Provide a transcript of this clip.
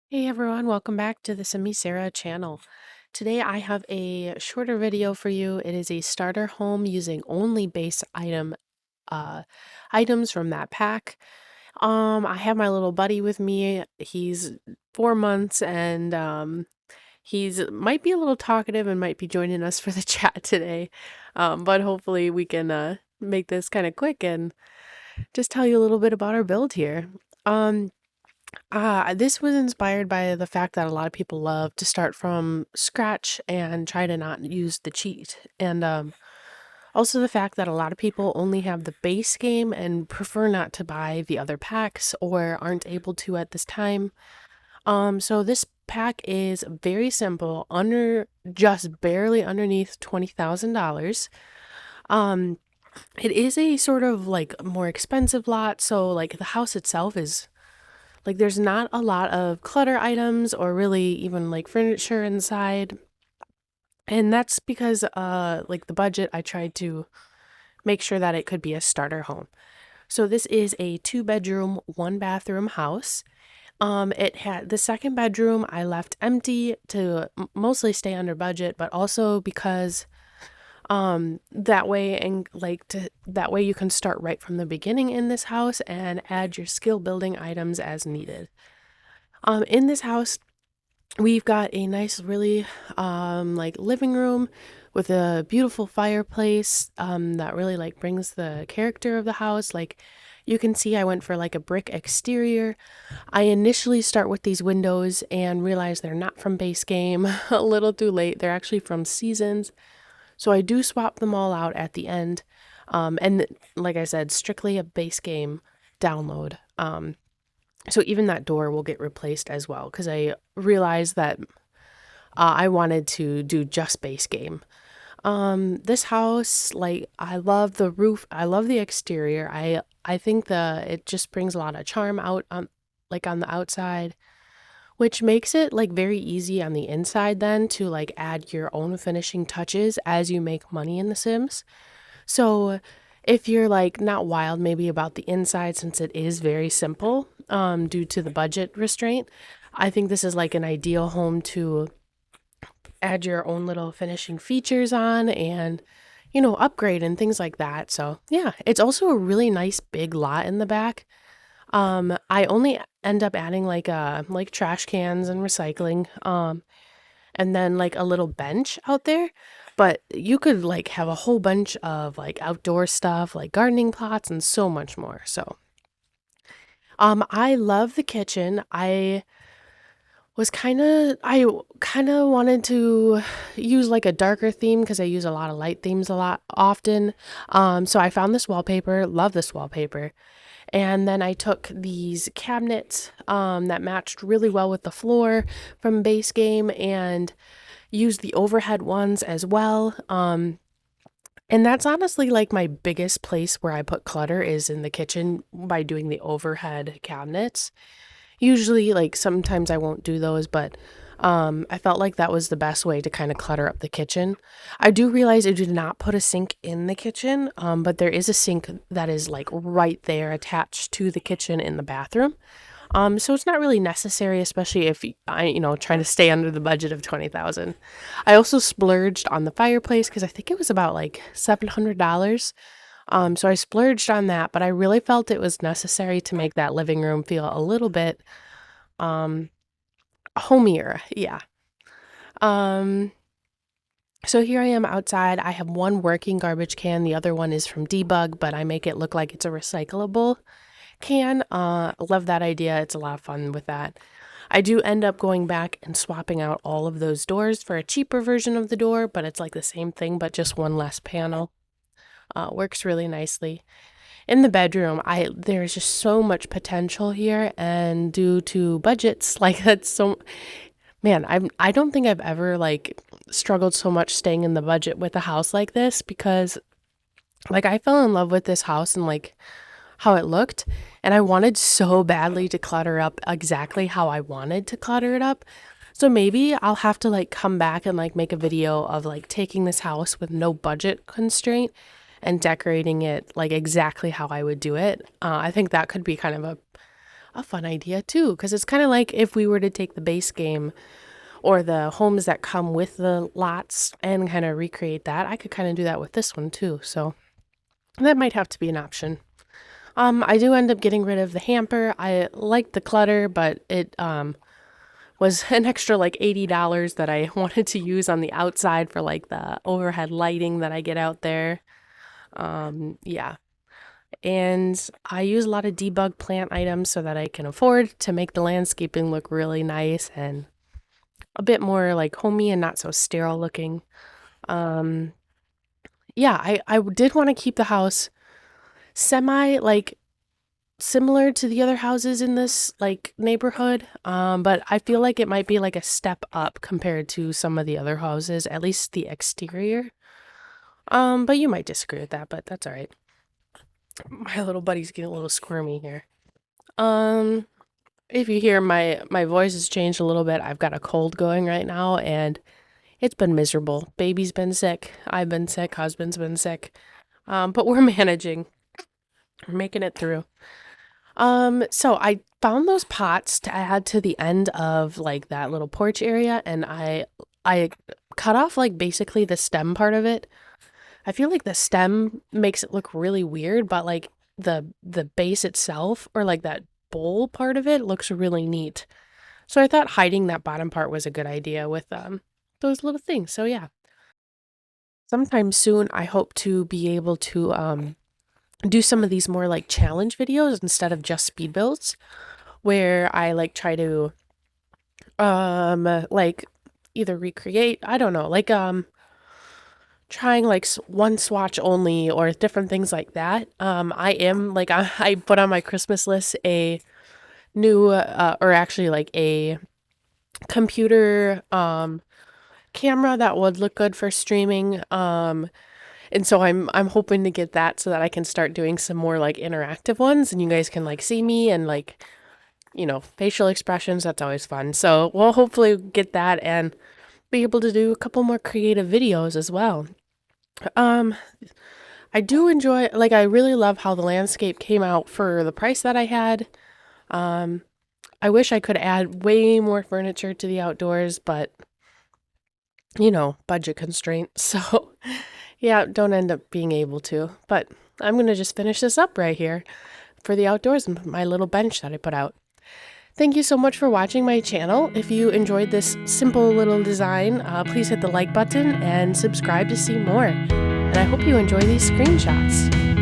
Hey everyone, welcome back to the Simi Sarah channel. Today I have a shorter video for you. It is a starter home using only base uh items from that pack. I have my little buddy with me. He's 4 months and he's might be a little talkative and might be joining us for the chat today. But hopefully we can make this kind of quick and just tell you a little bit about our build here. Um this was inspired by the fact that a lot of people love to start from scratch and try to not use the cheat. And also the fact that a lot of people only have the base game and prefer not to buy the other packs or aren't able to at this time. So this pack is very simple, under just barely underneath $20,000. Um, it is a sort of like more expensive lot, so like the house itself is like, there's not a lot of clutter items or really even, like, furniture inside, and that's because, like, the budget, I tried to make sure that it could be a starter home. So this is a two-bedroom, one-bathroom house. It had the second bedroom I left empty to mostly stay under budget, but also because, that way and, like, that way you can start right from the beginning in this house and add your skill building items as needed. In this house, we've got a nice, really, like living room with a beautiful fireplace, that really like brings the character of the house. Like you can see I went for like a brick exterior. I initially start with these windows and realize they're not from base game a little too late. They're actually from seasons. So I do swap them all out at the end. Like I said, strictly a base game download. So even that door will get replaced as well because I realized that I wanted to do just base game. This house, like I love the roof, I love the exterior. I think it just brings a lot of charm out on like on the outside, which makes it like very easy on the inside then to like add your own finishing touches as you make money in The Sims. So if you're like not wild maybe about the inside since it is very simple due to the budget restraint, I think this is like an ideal home to add your own little finishing features on and upgrade and things like that. So, yeah, it's also a really nice big lot in the back. I only end up adding like trash cans and recycling. And then like a little bench out there. But you could like have a whole bunch of like outdoor stuff, like gardening plots and so much more. So, I love the kitchen. I kind of wanted to use like a darker theme because I use a lot of light themes a lot often. So I found this wallpaper, love this wallpaper. And then I took these cabinets that matched really well with the floor from base game and used the overhead ones as well. And that's honestly like my biggest place where I put clutter is in the kitchen by doing the overhead cabinets. Usually, like sometimes I won't do those, but I felt like that was the best way to kind of clutter up the kitchen. I do realize I did not put a sink in the kitchen, but there is a sink that is like right there attached to the kitchen in the bathroom. So it's not really necessary, especially if trying to stay under the budget of 20,000. I also splurged on the fireplace because I think it was about like $700. So I splurged on that, but I really felt it was necessary to make that living room feel a little bit um homier. Yeah. Um so here I am outside. I have one working garbage can. The other one is from Debug, but I make it look like it's a recyclable can. Love that idea. It's a lot of fun with that. I do end up going back and swapping out all of those doors for a cheaper version of the door, but it's like the same thing, but just one less panel. Works really nicely. In the bedroom, I there's just so much potential here, and due to budgets, like that's so man, I don't think I've ever like struggled so much staying in the budget with a house like this because like I fell in love with this house and like how it looked, and I wanted so badly to clutter up exactly how I wanted to clutter it up. So maybe I'll have to like come back and like make a video of like taking this house with no budget constraint and decorating it like exactly how I would do it. I think that could be kind of a fun idea too, because it's kind of like if we were to take the base game or the homes that come with the lots and kind of recreate that. I could kind of do that with this one too. So that might have to be an option. I do end up getting rid of the hamper. I like the clutter, but it was an extra like $80 that I wanted to use on the outside for like the overhead lighting that I get out there. Yeah. And I use a lot of debug plant items so that I can afford to make the landscaping look really nice and a bit more like homey and not so sterile looking. Um, yeah, I did want to keep the house semi like similar to the other houses in this like neighborhood. But I feel like it might be like a step up compared to some of the other houses, at least the exterior. But you might disagree with that, but that's all right. My little buddy's getting a little squirmy here. Um, if you hear my voice has changed a little bit, I've got a cold going right now and it's been miserable. Baby's been sick, I've been sick, husband's been sick. But we're managing. We're making it through. So I found those pots to add to the end of like that little porch area and I cut off like basically the stem part of it. I feel like the stem makes it look really weird, but like the base itself or like that bowl part of it looks really neat. So I thought hiding that bottom part was a good idea with those little things. So yeah. Sometime soon I hope to be able to do some of these more like challenge videos instead of just speed builds where I like try to like either recreate, I don't know, like trying like one swatch only or different things like that. I am like I put on my Christmas list a new or actually like a computer camera that would look good for streaming. And so I'm hoping to get that so that I can start doing some more like interactive ones and you guys can like see me and like, you know, facial expressions. That's always fun. So we'll hopefully get that and be able to do a couple more creative videos as well. Um, I do enjoy, like, I really love how the landscape came out for the price that I had. Um, I wish I could add way more furniture to the outdoors, but you know, budget constraints. So, yeah, don't end up being able to. But I'm going to just finish this up right here for the outdoors and my little bench that I put out. Thank you so much for watching my channel. If you enjoyed this simple little design, please hit the like button and subscribe to see more. And I hope you enjoy these screenshots.